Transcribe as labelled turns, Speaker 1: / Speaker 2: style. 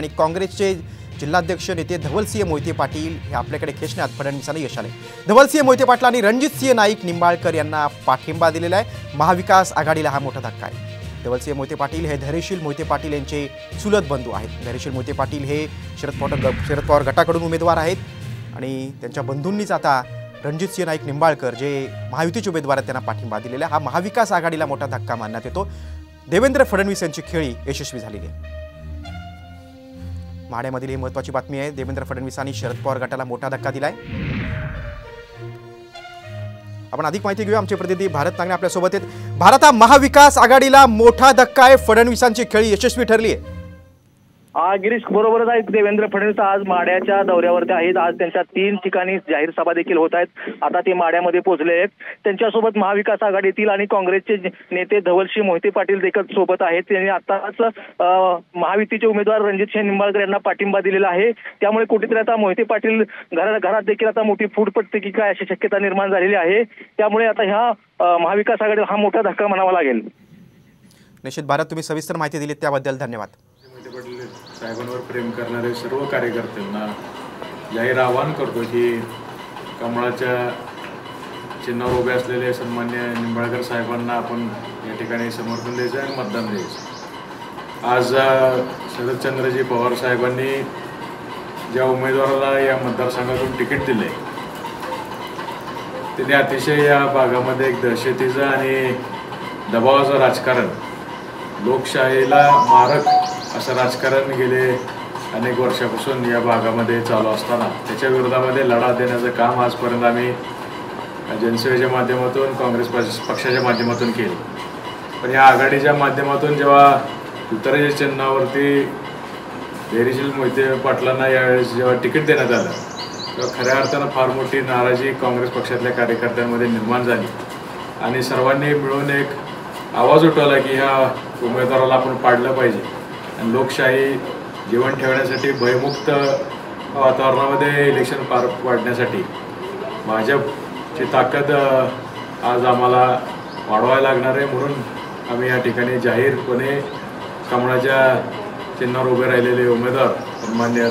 Speaker 1: ठिकाणी काँग्रेसचे जिल्हाध्यक्ष नेते धवलसिंह मोहिते पाटील हे आपल्याकडे खेचण्यात फडणवीसांना यश आले। धवलसिंह मोहिते पाटील आणि रणजितसिंह नाईक निंबाळकर यांना पाठिंबा दिलेला आहे। महाविकास आघाडीला हा मोठा धक्का आहे। धवलसिंह मोहिते पाटील हे धैर्यशील मोहिते पाटील यांचे चुलत बंधू आहेत। धैर्यशील मोहिते पाटील हे शरद पवार गटाकडून उमेदवार आहेत आणि त्यांच्या बंधूंनीच आता रणजितसिंह नाईक निंबाळकर जे महायुतीचे उमेदवार आहेत त्यांना पाठिंबा दिलेला हा महाविकास आघाडीला मोठा धक्का मानण्यात येतो। देवेंद्र फडणवीस यांची खेळी यशस्वी झालेली आहे। माढ्यामधील ही महत्त्वाची बातमी आहे। देवेंद्र फडणवीसांनी शरद पवार गटाला मोठा धक्का दिलाय। आपण अधिक माहिती घेऊया, आमचे प्रतिनिधी भारत नागणे आपल्या सोबत आहेत। भारत, हा महाविकास आघाडीला मोठा धक्का आहे, फडणवीसांची खेळी यशस्वी ठरली आहे।
Speaker 2: गिरीश, बरोबरच आहे। देवेंद्र फडणवीस आज माढ्याच्या दौऱ्यावरती आहेत। आज त्यांच्या 3 ठिकाणी जाहीर सभा देखील होत आहेत। आता ते माढ्यामध्ये पोहोचले आहेत। त्यांच्यासोबत महाविकास आघाडीतील आणि काँग्रेसचे नेते धवलसिंह मोहिते पाटील देखील सोबत आहेत। त्यांनी आताच महायुतीचे उमेदवार रणजितसिंह निंबाळकर यांना पाठिंबा दिलेला आहे। त्यामुळे कुठेतरी आता मोहिते पाटील घरात देखील आता मोठी फूट पडते की काय अशी शक्यता निर्माण झालेली आहे। त्यामुळे आता ह्या महाविकास आघाडीला हा मोठा धक्का म्हणावा लागेल।
Speaker 1: निश्चित भारत, तुम्ही सविस्तर माहिती दिलीत त्याबद्दल धन्यवाद।
Speaker 3: साहेबांवर प्रेम करणारे सर्व कार्यकर्त्यांना जाहीर आवाहन करतो की कमळाच्या चिन्हावर उभे असलेले सन्मान्य निंबाळकर साहेबांना आपण या ठिकाणी समर्थन द्यायचं आणि मतदान द्यायचं। आज शरदचंद्रजी पवार साहेबांनी ज्या उमेदवाराला या मतदारसंघातून तिकीट दिले त्यांनी अतिशय या भागामध्ये एक दहशतीचं आणि दबावाचं राजकारण, लोकशाहीला मारक असं राजकारण गेले अनेक वर्षापासून या भागामध्ये चालू असताना त्याच्या विरोधामध्ये लढा देण्याचं काम आजपर्यंत आम्ही जनसेवेच्या माध्यमातून, काँग्रेस पक्षाच्या माध्यमातून केलं। पण या आघाडीच्या माध्यमातून जेव्हा तुतारीच्या चिन्हावरती धैर्यशील मोहिते पाटलांना यावेळेस जेव्हा तिकीट देण्यात आलं तेव्हा खऱ्या अर्थानं फार मोठी नाराजी काँग्रेस पक्षातल्या कार्यकर्त्यांमध्ये निर्माण झाली आणि सर्वांनी मिळून एक आवाज उठवला की ह्या उमेदवाराला आपण पाडलं पाहिजे आणि लोकशाही जीवन ठेवण्यासाठी, भयमुक्त वातावरणामध्ये इलेक्शन पार पाडण्यासाठी भाजपची ताकद आज आम्हाला वाढवायला लागणार आहे। म्हणून आम्ही या ठिकाणी जाहीरपणे कमळाच्या चिन्हावर उभे राहिलेले उमेदवार सन्मान्य